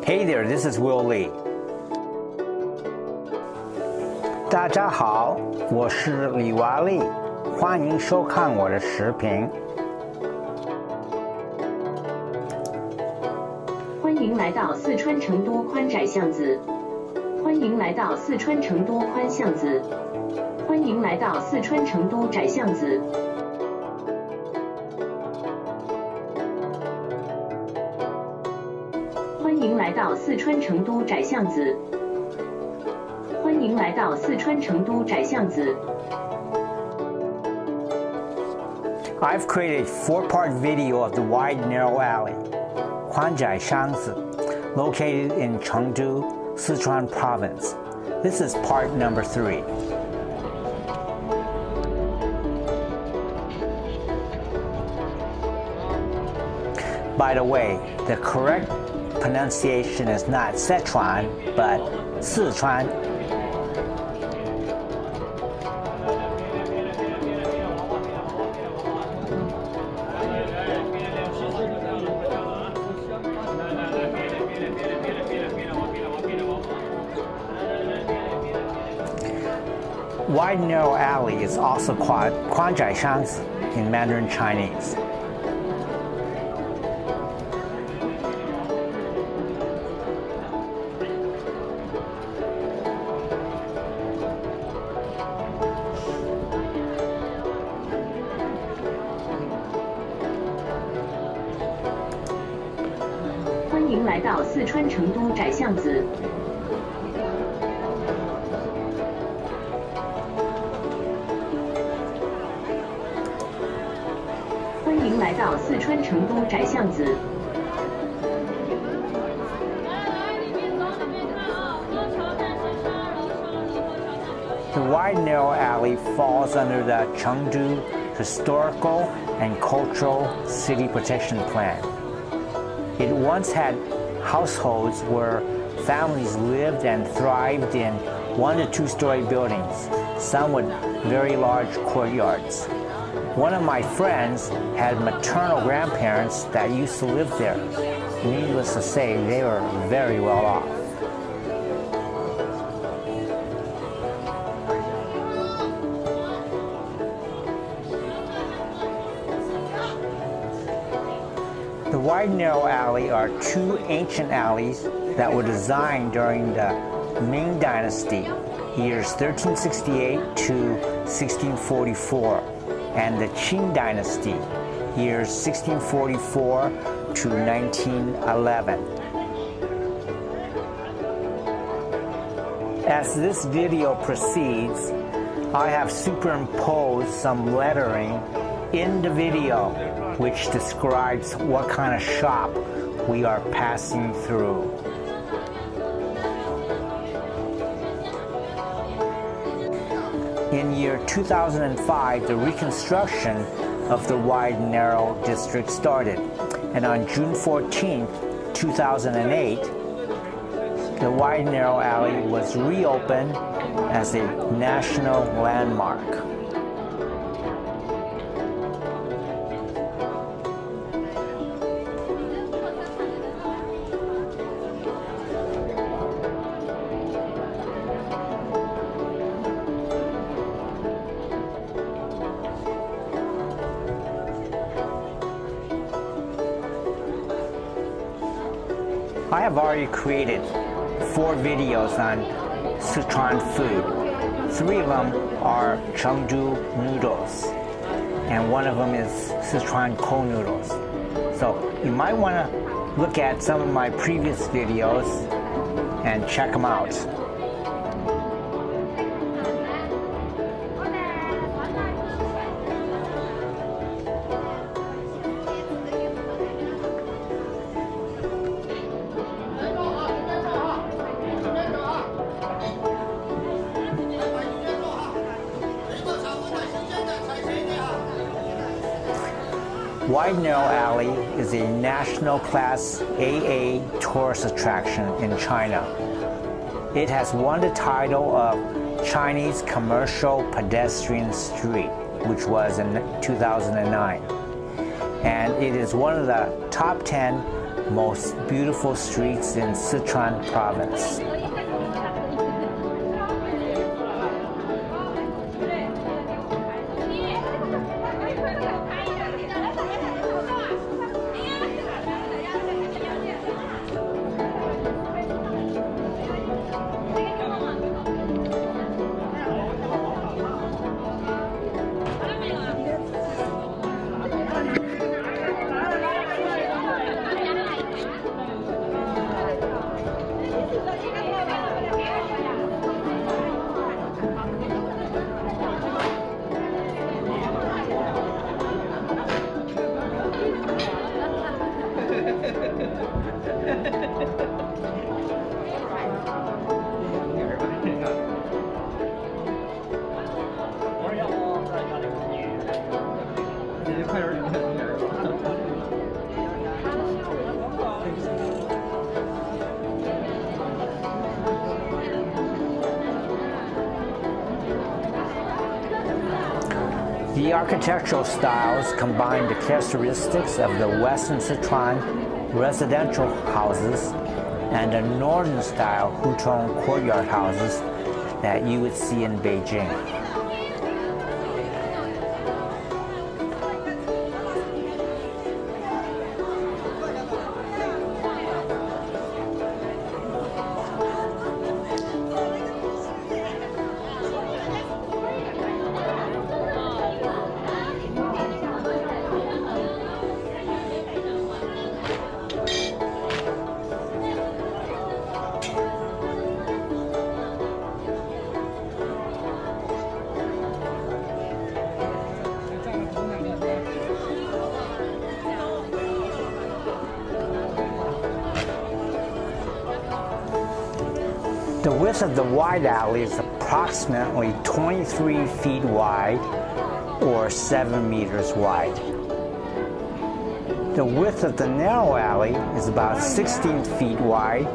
Hey there, this is Will Lee. 大家好，我是李华利，欢迎收看我的视频。欢迎来到四川成都宽窄巷子。欢迎来到四川成都宽巷子。欢迎来到四川成都窄巷子。欢迎来到四川成都窄巷子。欢迎来到四川成都窄巷子。I've created a 4-part video of the Wide Narrow Alley, Kuānzhǎi Xiàngzi, located in Chengdu, Sichuan province. This is part number 3. By the way, the correct pronunciation is not Sichuan, but Sichuan. Wide Narrow Alley is also called Kuānzhǎi Xiàngzi in Mandarin Chinese.欢迎来到四川成都窄巷子。欢迎来到四川成都窄巷子。The Wide Narrow Alley falls under the Chengdu Historical and Cultural City Protection Plan. It once had households where families lived and thrived in 1 to 2-story buildings, some with very large courtyards. One of my friends had maternal grandparents that used to live there. Needless to say, they were very well off. The Wide Narrow Alley are 2 ancient alleys that were designed during the Qing Dynasty, years 1368 to 1644. And the Qing Dynasty, years 1644 to 1911. As this video proceeds, I have superimposed some lettering in the video which describes what kind of shop we are passing through. In year 2005, the reconstruction of the Wide Narrow district started, and on June 14, 2008, the Wide Narrow Alley was reopened as a national landmark. I have already created 4 videos on Sichuan food. 3 of them are Chengdu noodles, and 1 of them is Sichuan cold noodles. So you might want to look at some of my previous videos and check them out. Wide Narrow Alley is a national class AA tourist attraction in China. It has won the title of Chinese Commercial Pedestrian Street, which was in 2009. And it is one of the top 10 most beautiful streets in Sichuan province. The architectural styles combine the characteristics of the Western Sichuan residential houses and the Northern style Hutong courtyard houses that you would see in Beijing. The width of the wide alley is approximately 23 feet wide or 7 meters wide. The width of the narrow alley is about 16 feet wide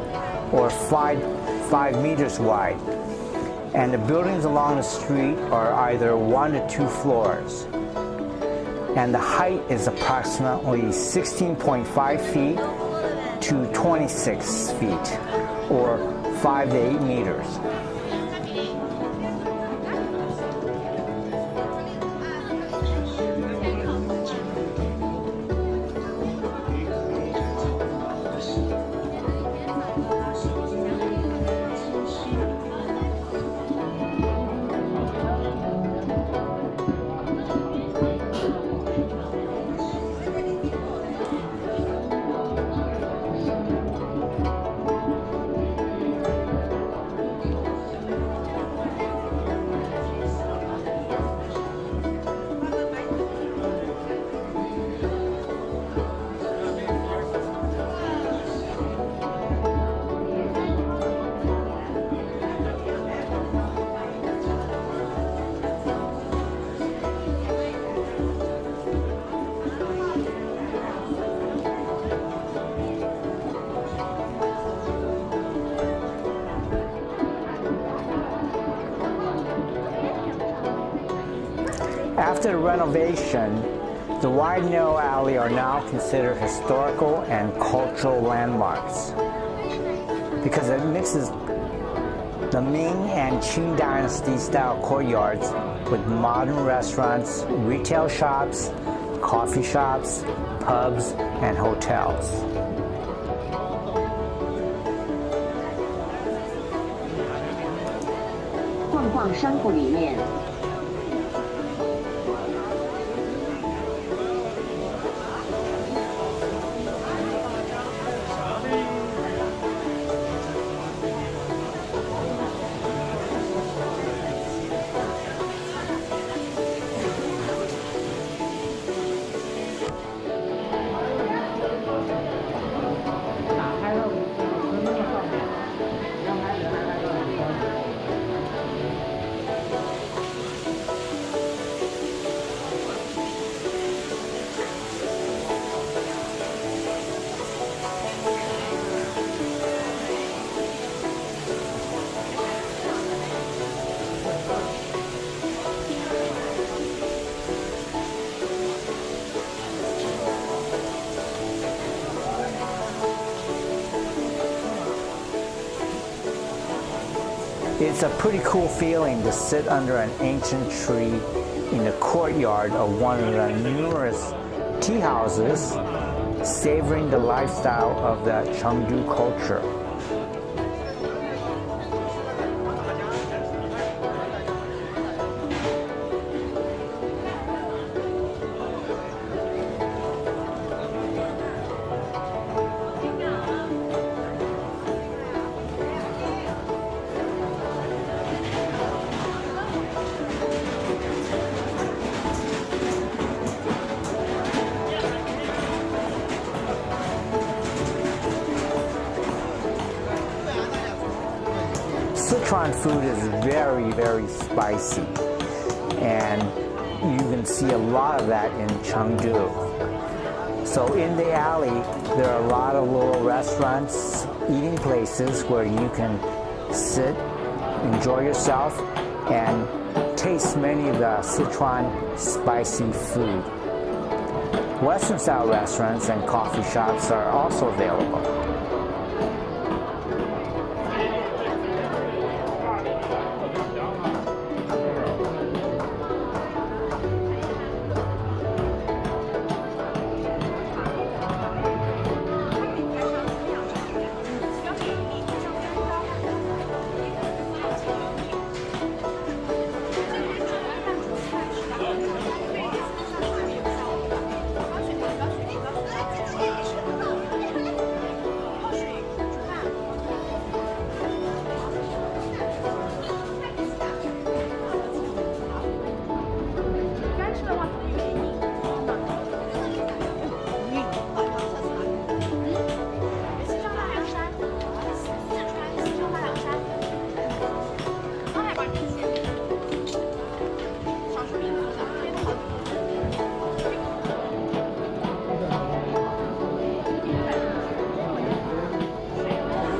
or 5 meters wide. And the buildings along the street are either 1 to 2 floors. And the height is approximately 16.5 feet to 26 feet or 5 to 8 meters. After the renovation, the wide narrow alley are now considered historical and cultural landmarks because it mixes the Ming and Qing Dynasty style courtyards with modern restaurants, retail shops, coffee shops, pubs, and hotels.逛商铺里面。It's a pretty cool feeling to sit under an ancient tree in the courtyard of one of the numerous tea houses, savoring the lifestyle of the Chengdu culture. Sichuan food is very, very spicy, and you can see a lot of that in Chengdu. So in the alley, there are a lot of little restaurants, eating places where you can sit, enjoy yourself, and taste many of the Sichuan spicy food. Western-style restaurants and coffee shops are also available.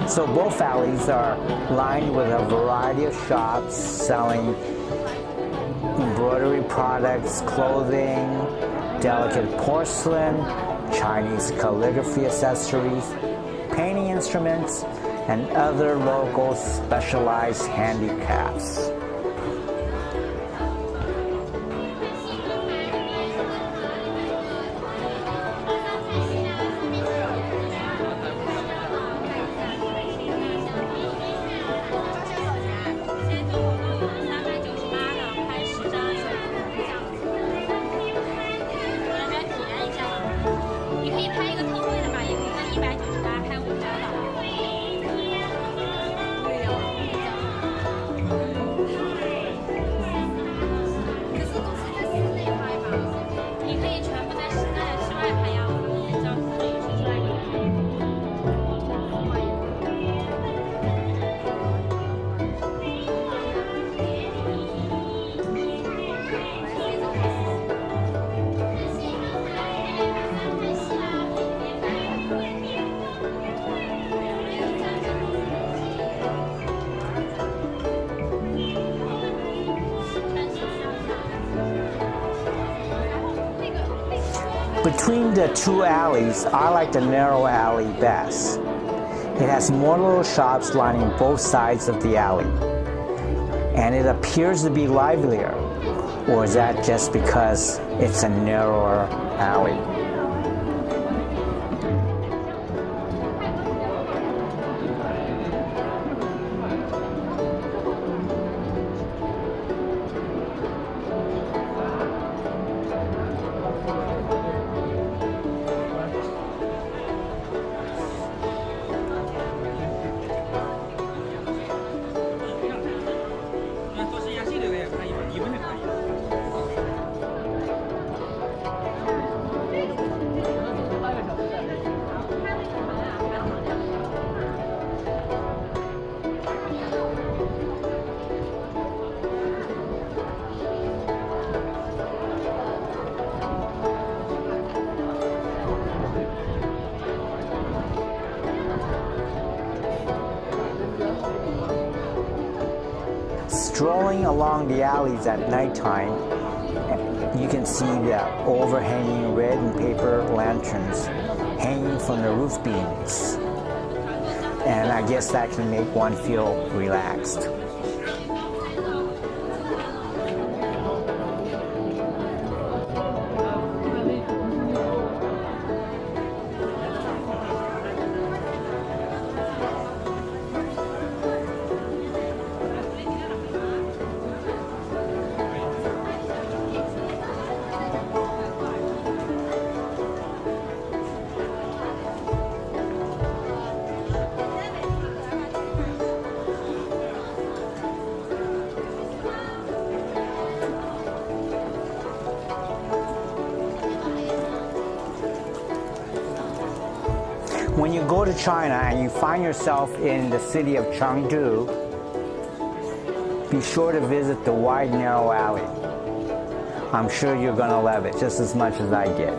So both alleys are lined with a variety of shops selling embroidery products, clothing, delicate porcelain, Chinese calligraphy accessories, painting instruments, and other local specialized handicrafts. Between the two alleys, I like the narrow alley best. It has more little shops lining both sides of the alley, and it appears to be livelier. Or is that just because it's a narrower alley? Strolling along the alleys at nighttime, you can see the overhanging red and paper lanterns hanging from the roof beams. and I guess that can make one feel relaxed. When you go to China and you find yourself in the city of Chengdu, be sure to visit the Wide Narrow Alley. I'm sure you're going to love it just as much as I did.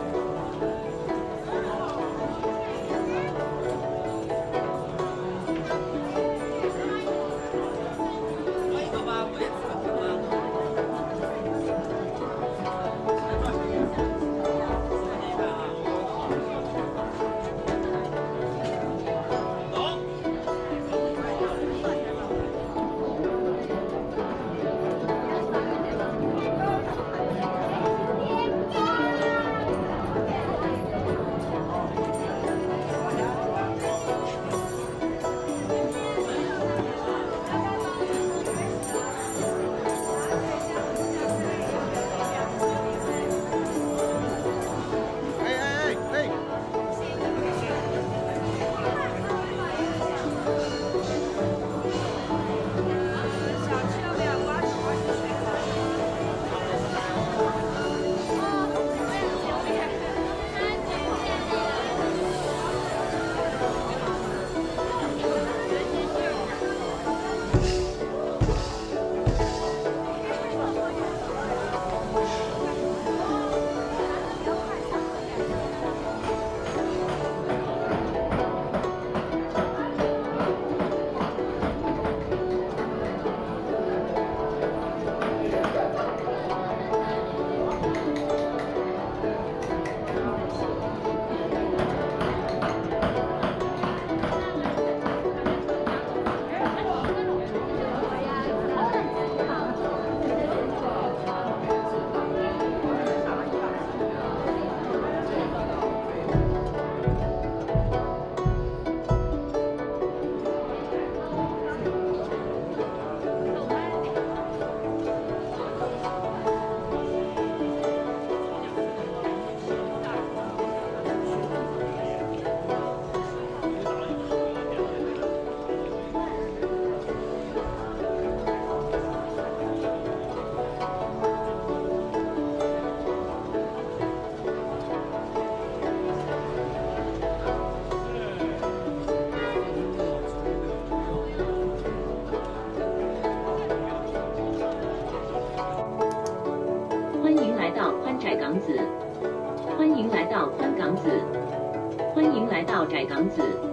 欢迎来到宽港子，欢迎来到窄港子。